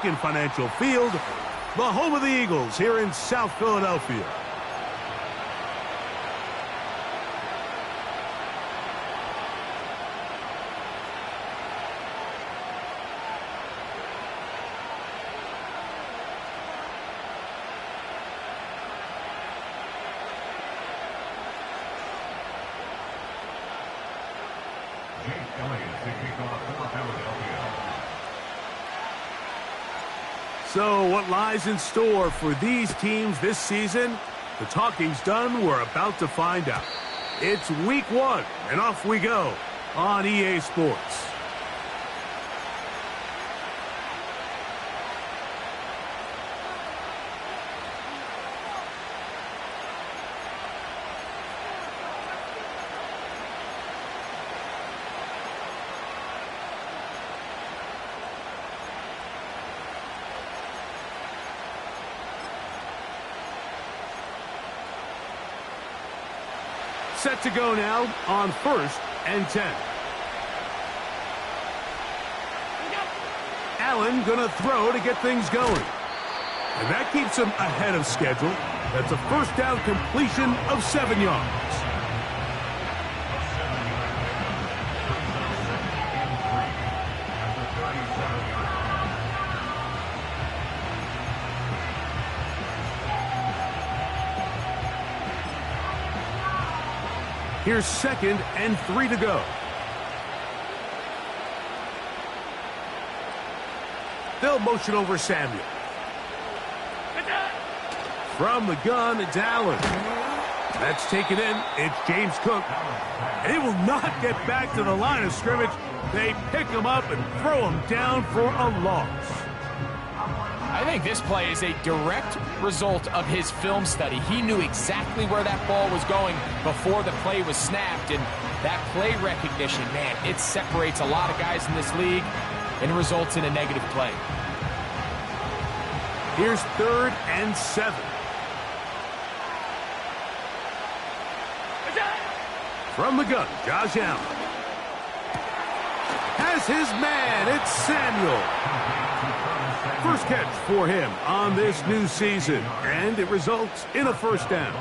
In Financial Field, the home of the Eagles here in South Philadelphia. So what lies in store for these teams this season? The talking's done. We're about to find out. It's week 1, and off we go on EA Sports. Set to go now on 1st and 10. Allen gonna throw to get things going. And that keeps him ahead of schedule. That's a first down completion of 7 yards. Here's 2nd and 3 to go. They'll motion over Samuel. From the gun, it's Allen. That's taken in. It's James Cook. And he will not get back to the line of scrimmage. They pick him up and throw him down for a loss. I think this play is a direct result of his film study. He knew exactly where that ball was going before the play was snapped, and that play recognition, man, it separates a lot of guys in this league and results in a negative play. Here's 3rd and 7. From the gun, Josh Allen has his man. It's Samuel. First catch for him on this new season, and it results in a first down.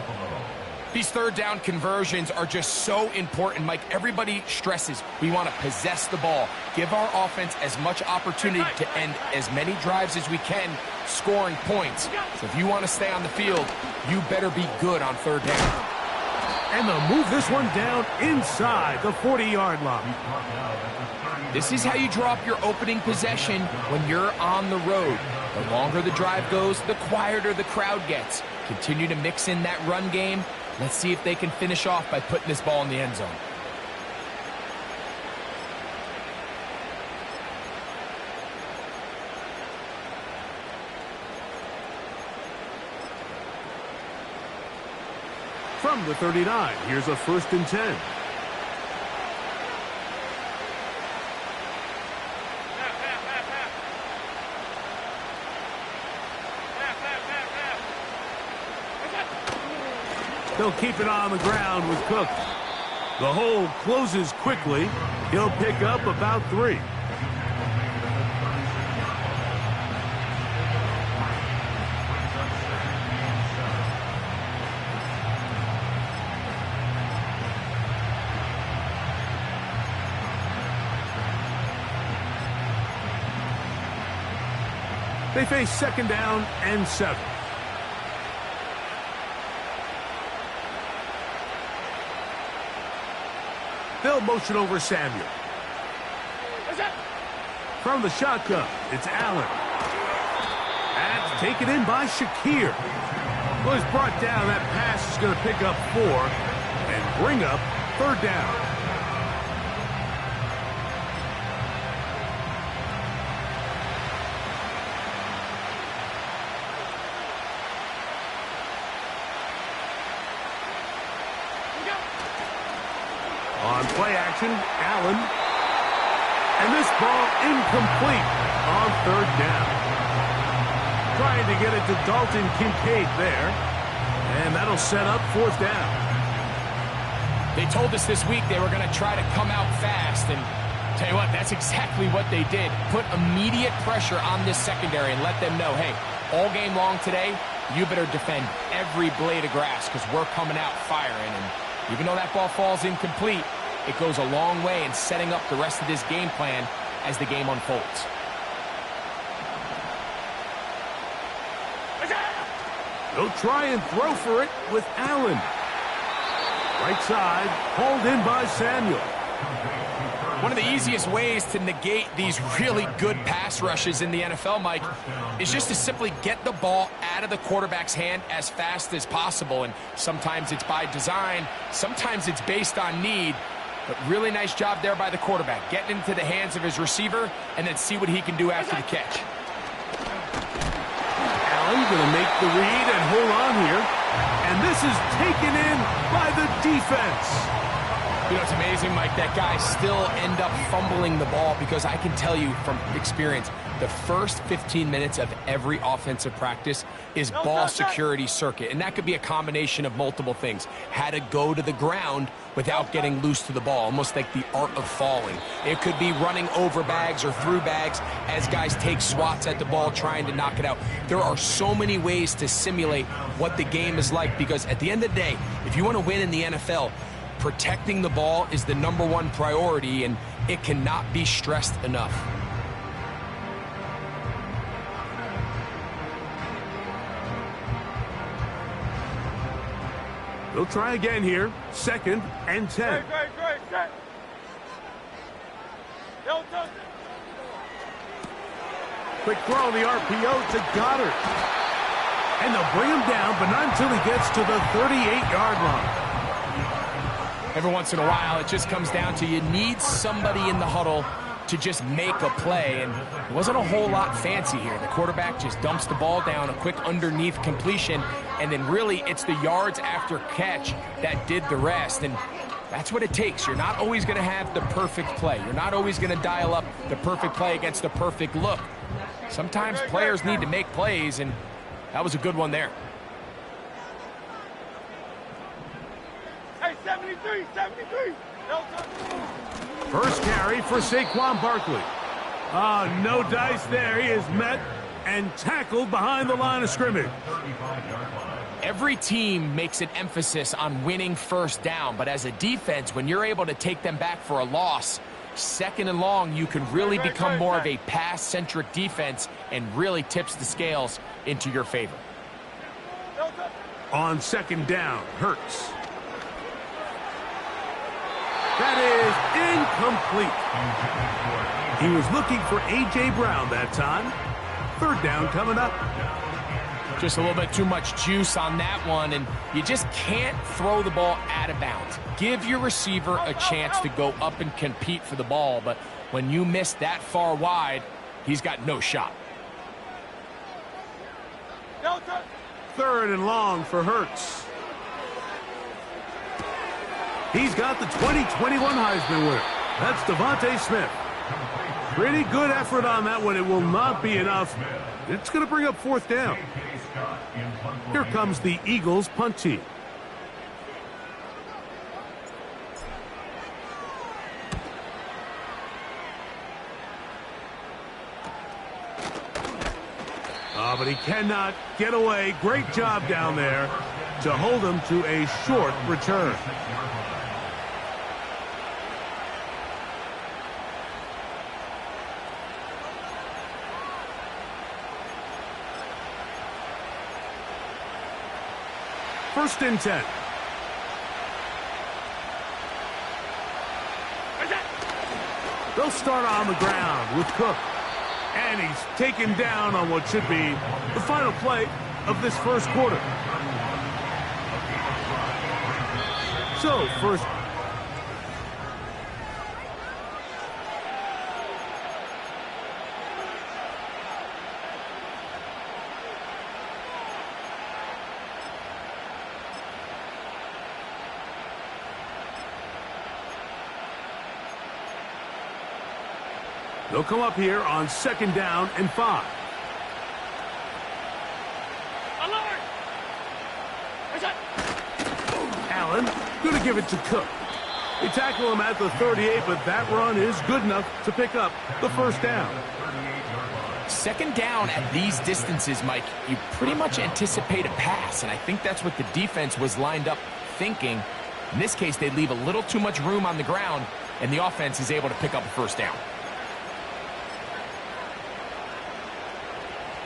These third down conversions are just so important, Mike. Everybody stresses we want to possess the ball, give our offense as much opportunity to end as many drives as we can, scoring points. So if you want to stay on the field, you better be good on 3rd down. And they'll move this one down inside the 40-yard line. This is how you draw up your opening possession when you're on the road. The longer the drive goes, the quieter the crowd gets. Continue to mix in that run game. Let's see if they can finish off by putting this ball in the end zone. From the 39, here's a 1st and 10. They'll keep it on the ground with Cook. The hole closes quickly. He'll pick up about 3. They face 2nd down and 7. They'll motion over Samuel. From the shotgun, it's Allen. That's taken in by Shakir. Well, he's brought down. That pass is going to pick up 4 and bring up 3rd down. On play action, Allen. And this ball incomplete on 3rd down. Trying to get it to Dalton Kincaid there. And that'll set up 4th down. They told us this week they were going to try to come out fast, and Tell you what, that's exactly what they did. Put immediate pressure on this secondary and let them know, hey, all game long today, you better defend every blade of grass because we're coming out firing. And even though that ball falls incomplete, it goes a long way in setting up the rest of this game plan as the game unfolds. They'll try and throw for it with Allen. Right side, hauled in by Samuel. One of the easiest ways to negate these really good pass rushes in the NFL, Mike, is just to simply get the ball out of the quarterback's hand as fast as possible. And sometimes it's by design, sometimes it's based on need. But really nice job there by the quarterback, getting into the hands of his receiver and then see what he can do after the catch. Allen going to make the read and hold on here. And this is taken in by the defense. You know, it's amazing, Mike, that guys still end up fumbling the ball because I can tell you from experience, the first 15 minutes of every offensive practice is ball security circuit. And that could be a combination of multiple things. How to go to the ground without getting loose to the ball, almost like the art of falling. It could be running over bags or through bags as guys take swats at the ball trying to knock it out. There are so many ways to simulate what the game is like because at the end of the day, if you want to win in the NFL, protecting the ball is the #1 priority, and it cannot be stressed enough. They'll try again here. 2nd and 10. Quick throw on the RPO to Goddard. And they'll bring him down, but not until he gets to the 38-yard line. Every once in a while, it just comes down to you need somebody in the huddle to just make a play, and it wasn't a whole lot fancy here. The quarterback just dumps the ball down, a quick underneath completion, and then really it's the yards after catch that did the rest, and that's what it takes. You're not always going to have the perfect play. You're not always going to dial up the perfect play against the perfect look. Sometimes players need to make plays, and that was a good one there. 73. First carry for Saquon Barkley. No dice there. He is met and tackled behind the line of scrimmage. Every team makes an emphasis on winning first down, but as a defense, when you're able to take them back for a loss, 2nd and long, you can really become more of a pass-centric defense and really tips the scales into your favor. On 2nd down, Hurts. That is incomplete. He was looking for A.J. Brown that time. 3rd down coming up. Just a little bit too much juice on that one, and you just can't throw the ball out of bounds. Give your receiver a chance to go up and compete for the ball, but when you miss that far wide, he's got no shot. 3rd and long for Hurts. He's got the 2021 Heisman winner. That's Devontae Smith. Pretty good effort on that one. It will not be enough. It's going to bring up 4th down. Here comes the Eagles punt team. But he cannot get away. Great job down there to hold him to a short return. First and 10. They'll start on the ground with Cook. And he's taken down on what should be the final play of this first quarter. So, first. They'll come up here on 2nd down and 5. Allen going to give it to Cook. They tackle him at the 38, but that run is good enough to pick up the first down. Second down at these distances, Mike, you pretty much anticipate a pass, and I think that's what the defense was lined up thinking. In this case, they leave a little too much room on the ground, and the offense is able to pick up a first down.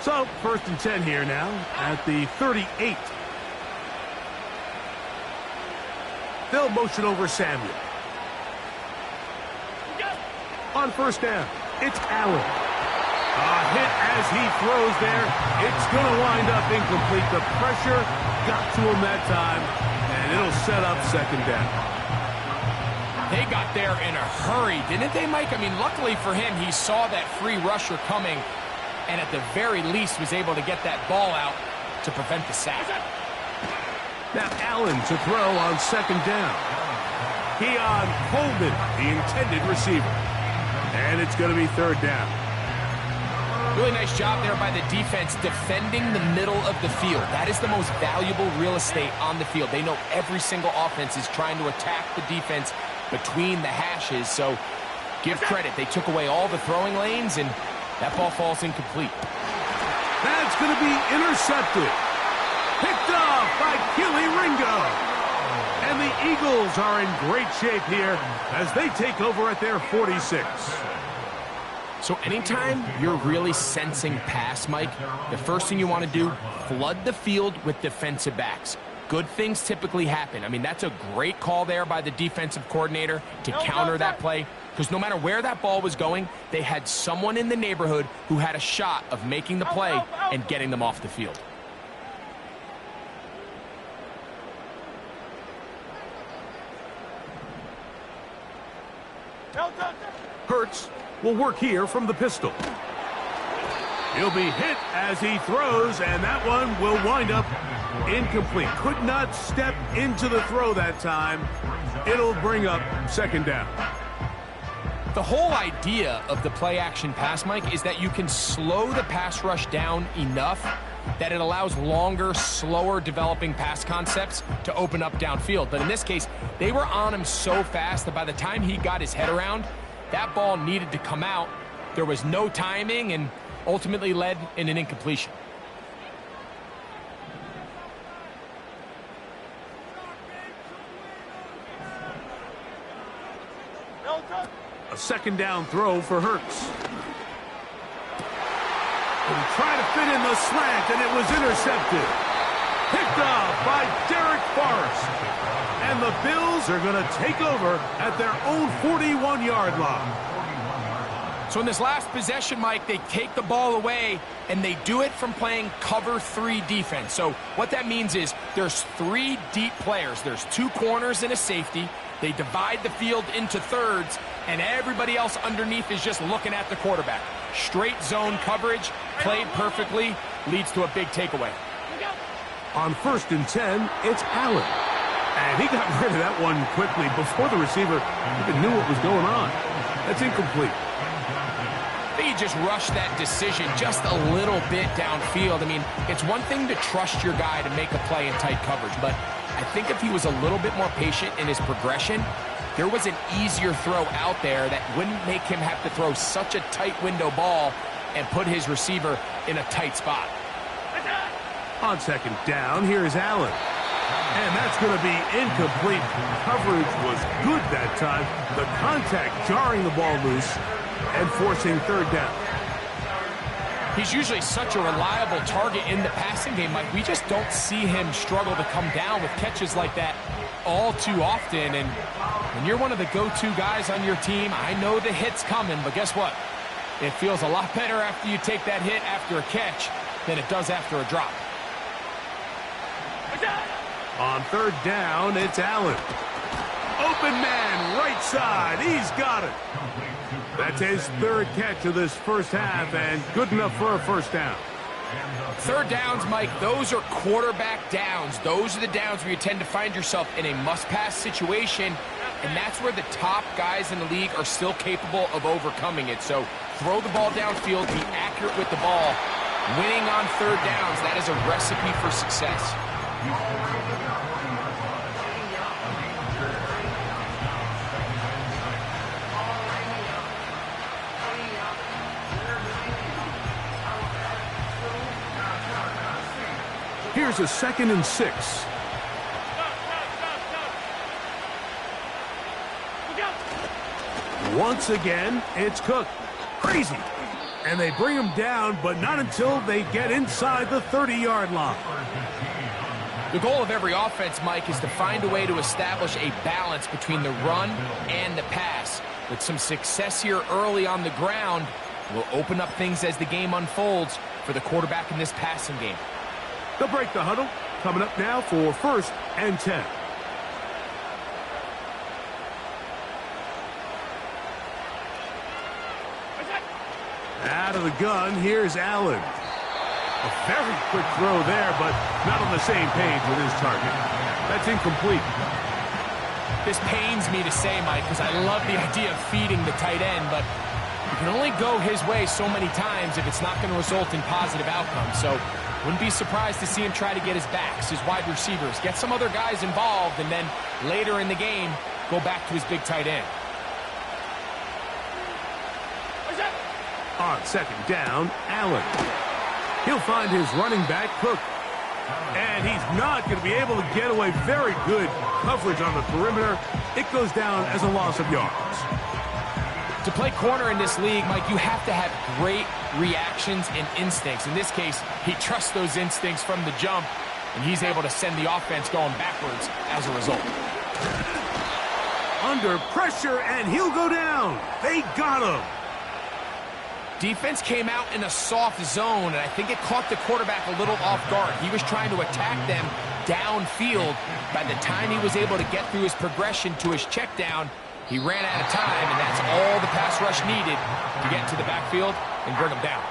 So, 1st and 10 here now at the 38. They'll motion over Samuel. On first down, it's Allen. A hit as he throws there. It's going to wind up incomplete. The pressure got to him that time, and it'll set up second down. They got there in a hurry, didn't they, Mike? I mean, luckily for him, he saw that free rusher coming, and at the very least was able to get that ball out to prevent the sack. Now Allen to throw on second down. Keon Coleman, the intended receiver. And it's going to be third down. Really nice job there by the defense defending the middle of the field. That is the most valuable real estate on the field. They know every single offense is trying to attack the defense between the hashes. So give credit. They took away all the throwing lanes, and that ball falls incomplete. That's going to be intercepted. Picked off by Keely Ringo. And the Eagles are in great shape here as they take over at their 46. So anytime you're really sensing pass, Mike, the first thing you want to do, flood the field with defensive backs. Good things typically happen. I mean, that's a great call there by the defensive coordinator to counter that play, because no matter where that ball was going, they had someone in the neighborhood who had a shot of making the play and getting them off the field. Hurts will work here from the pistol. He'll be hit as he throws, and that one will wind up incomplete. Could not step into the throw that time. It'll bring up second down. The whole idea of the play-action pass, Mike, is that you can slow the pass rush down enough that it allows longer, slower developing pass concepts to open up downfield. But in this case, they were on him so fast that by the time he got his head around, that ball needed to come out. There was no timing and ultimately led in an incompletion. A second down throw for Hurts. And try to fit in the slant, and it was intercepted. Picked off by Derek Forrest. And the Bills are going to take over at their own 41-yard line. So in this last possession, Mike, they take the ball away, and they do it from playing cover 3 defense. So what that means is there's 3 deep players. There's 2 corners and a safety. They divide the field into thirds, and everybody else underneath is just looking at the quarterback. Straight zone coverage, played perfectly, leads to a big takeaway. On 1st and 10, it's Allen. And he got rid of that one quickly before the receiver even knew what was going on. That's incomplete. He just rushed that decision just a little bit downfield. I mean, it's one thing to trust your guy to make a play in tight coverage, but I think if he was a little bit more patient in his progression, there was an easier throw out there that wouldn't make him have to throw such a tight window ball and put his receiver in a tight spot. On second down, here's Allen. And that's going to be incomplete. Coverage was good that time. The contact jarring the ball loose and forcing third down. He's usually such a reliable target in the passing game, Mike. We just don't see him struggle to come down with catches like that all too often. And when you're one of the go-to guys on your team, I know the hit's coming, but guess what? It feels a lot better after you take that hit after a catch than it does after a drop. On third down, it's Allen. Open man, right side. He's got it. That's his 3rd catch of this first half, and good enough for a first down. Third downs, Mike, those are quarterback downs. Those are the downs where you tend to find yourself in a must-pass situation, and that's where the top guys in the league are still capable of overcoming it. So throw the ball downfield, be accurate with the ball. Winning on third downs, that is a recipe for success. Here's a 2nd and 6. Once again, it's Cook. Crazy. And they bring him down, but not until they get inside the 30-yard line. The goal of every offense, Mike, is to find a way to establish a balance between the run and the pass. With some success here early on the ground, will open up things as the game unfolds for the quarterback in this passing game. They'll break the huddle. Coming up now for 1st and 10. Out of the gun, here's Allen. A very quick throw there, but not on the same page with his target. That's incomplete. This pains me to say, Mike, because I love the idea of feeding the tight end, but you can only go his way so many times if it's not going to result in positive outcomes. So wouldn't be surprised to see him try to get his backs, his wide receivers, get some other guys involved, and then later in the game, go back to his big tight end. On 2nd down, Allen. He'll find his running back, Cook. And he's not going to be able to get away. Very good coverage on the perimeter. It goes down as a loss of yards. To play corner in this league, Mike, you have to have great reactions and instincts. In this case, he trusts those instincts from the jump, and he's able to send the offense going backwards as a result. Under pressure, and he'll go down. They got him. Defense came out in a soft zone, and I think it caught the quarterback a little off guard. He was trying to attack them downfield. By the time he was able to get through his progression to his check down, he ran out of time, and that's all the pass rush needed to get to the backfield and bring him down.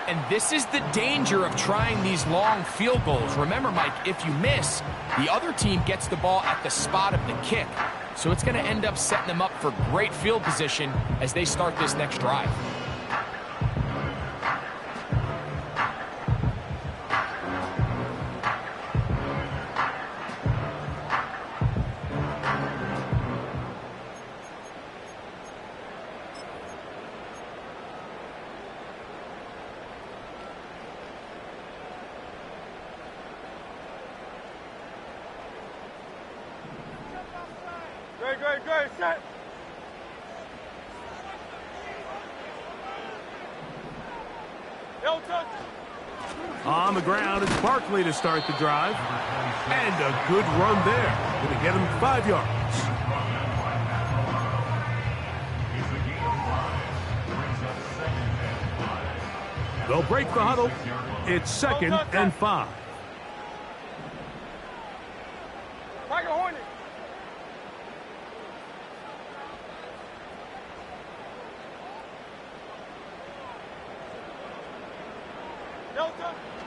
And this is the danger of trying these long field goals. Remember, Mike, if you miss, the other team gets the ball at the spot of the kick. So it's going to end up setting them up for great field position as they start this next drive. Great, set. On the ground, it's Barkley to start the drive. And a good run there. Going to get him 5 yards. They'll break the huddle. It's 2nd and 5.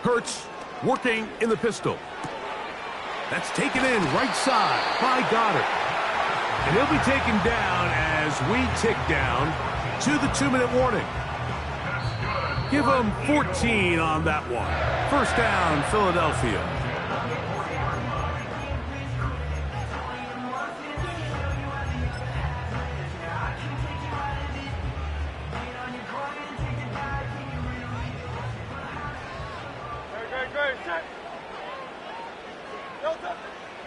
Hurts working in the pistol. That's taken in right side by Goddard. And he'll be taken down as we tick down to the 2-minute warning. Give him 14 on that one. 1st down, Philadelphia.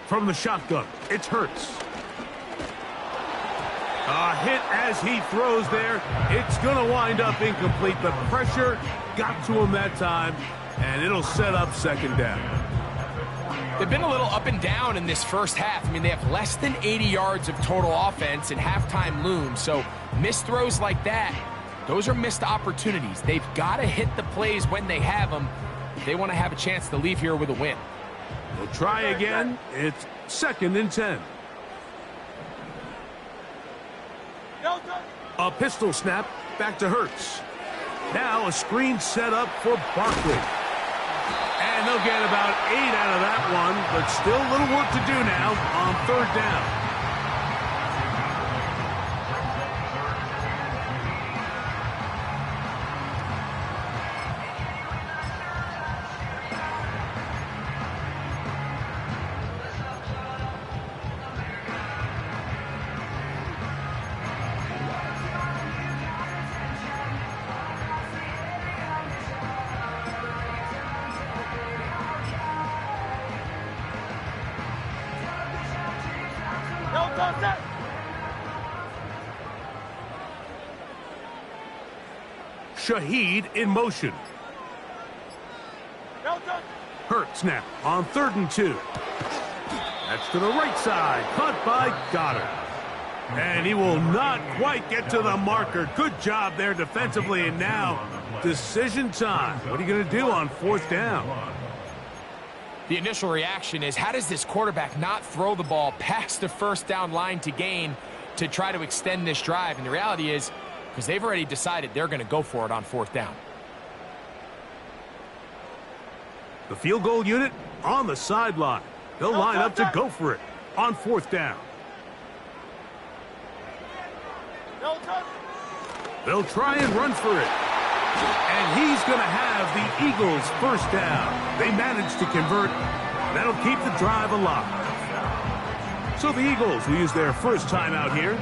From the shotgun, it's Hurts. A hit as he throws there. It's going to wind up incomplete. The pressure got to him that time, and it'll set up 2nd down. They've been a little up and down in this first half. I mean, they have less than 80 yards of total offense, and halftime looms. So missed throws like that, those are missed opportunities. They've got to hit the plays when they have them if they want to have a chance to leave here with a win. We'll try again. It's 2nd and 10. A pistol snap back to Hurts. Now a screen set up for Barkley. And they'll get about 8 out of that one, but still a little work to do now on 3rd down. Shaheed in motion. Hurts now on 3rd and 2. That's to the right side. Caught by Goddard. And he will not quite get to the marker. Good job there defensively. And now, decision time. What are you going to do on 4th down? The initial reaction is, how does this quarterback not throw the ball past the 1st down line to gain to try to extend this drive? And the reality is, because they've already decided they're going to go for it on 4th down. The field goal unit on the sideline. They'll line up to go for it on 4th down. They'll try and run for it. And he's going to have the Eagles 1st down. They managed to convert. That'll keep the drive alive. So the Eagles will use their first timeout here.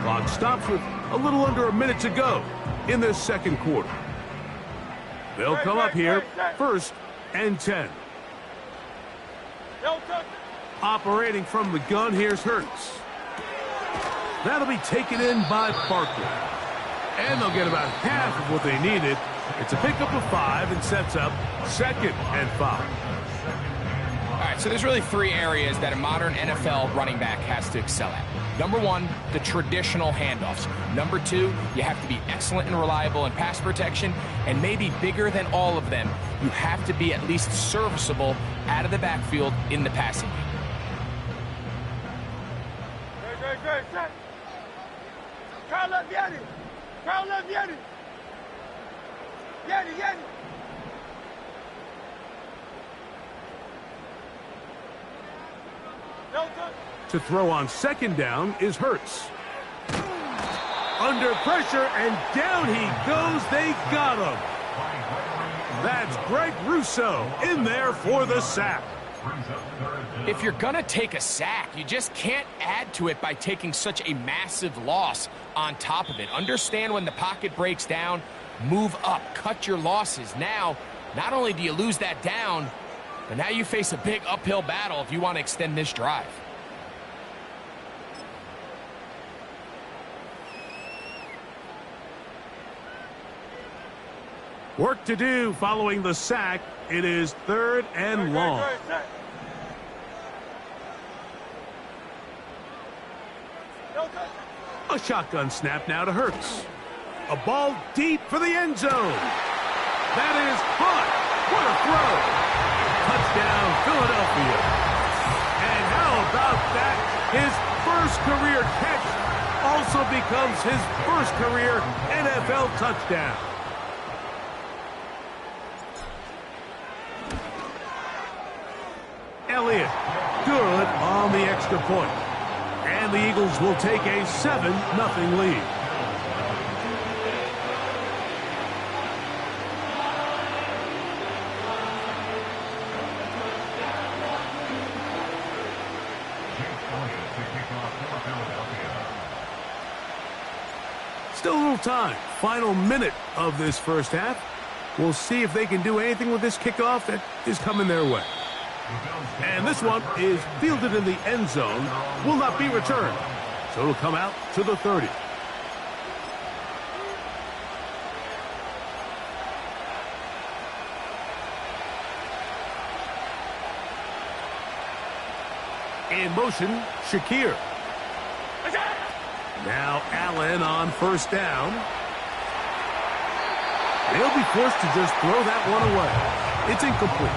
Clock stops with a little under a minute to go in the 2nd quarter. They'll come up here 1st and 10. Operating from the gun, here's Hurts. That'll be taken in by Barkley. And they'll get about half of what they needed. It's a pickup of 5 and sets up 2nd and 5. All right, so there's really 3 areas that a modern NFL running back has to excel at. Number 1, the traditional handoffs. Number 2, you have to be excellent and reliable in pass protection. And maybe bigger than all of them, you have to be at least serviceable out of the backfield in the passing game. To throw on 2nd down is Hurts. Under pressure, and down he goes. They got him. That's Greg Rousseau in there for the sack. If you're going to take a sack, you just can't add to it by taking such a massive loss on top of it. Understand when the pocket breaks down, move up, cut your losses. Now, not only do you lose that down, but now you face a big uphill battle if you want to extend this drive. Work to do following the sack. It is 3rd and long. A shotgun snap now to Hurts. A ball deep for the end zone. That is caught. What a throw. Touchdown, Philadelphia. And how about that? His first career catch also becomes his first career NFL touchdown. Elliott, good on the extra point. And the Eagles will take a 7-0 lead. Still a little time. Final minute of this first half. We'll see if they can do anything with this kickoff that is coming their way. And this one is fielded in the end zone, will not be returned. So it'll come out to the 30. In motion, Shakir. Now Allen on 1st down. They'll be forced to just throw that one away. It's incomplete.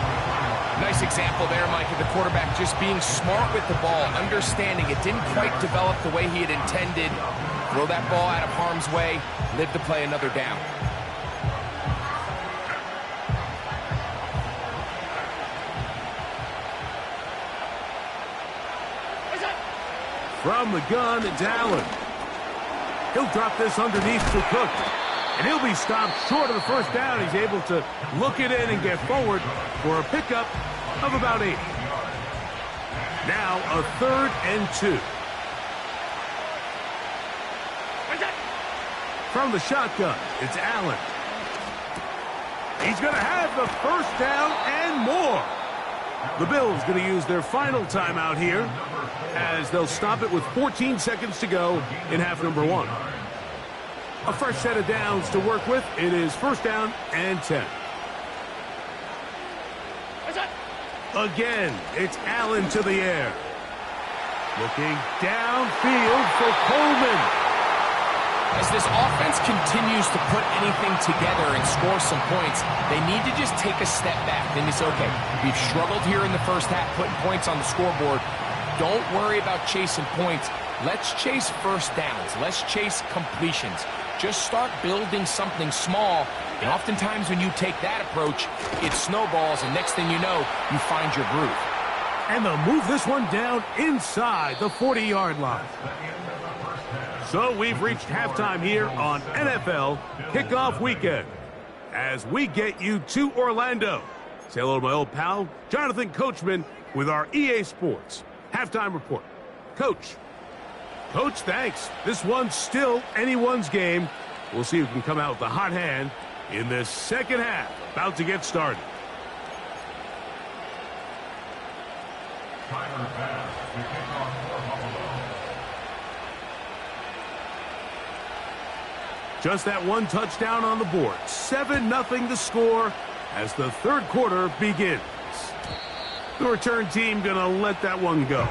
Nice example there, Mike, of the quarterback just being smart with the ball, understanding it didn't quite develop the way he had intended. Throw that ball out of harm's way, live to play another down. From the gun, it's Allen. He'll drop this underneath to Cook. And he'll be stopped short of the 1st down. He's able to look it in and get forward for a pickup of about 8. Now a 3rd and 2. From the shotgun, it's Allen. He's going to have the 1st down and more. The Bills going to use their final timeout here as they'll stop it with 14 seconds to go in half number 1. A fresh set of downs to work with. It is first down and 10. Again, it's Allen to the air. Looking downfield for Coleman. As this offense continues to put anything together and score some points, they need to just take a step back and say, okay, we've struggled here in the first half putting points on the scoreboard. Don't worry about chasing points. Let's chase first downs. Let's chase completions. Just start building something small. And oftentimes when you take that approach, it snowballs, and next thing you know, you find your groove. And they'll move this one down inside the 40-yard line. So we've reached halftime here on NFL Kickoff Weekend as we get you to Orlando. Say hello to my old pal, Jonathan Coachman, with our EA Sports Halftime Report. Coach, thanks. This one's still anyone's game. We'll see who can come out with the hot hand in this second half. About to get started. Just that one touchdown on the board. 7-0 the score as the third quarter begins. The return team gonna let that one go.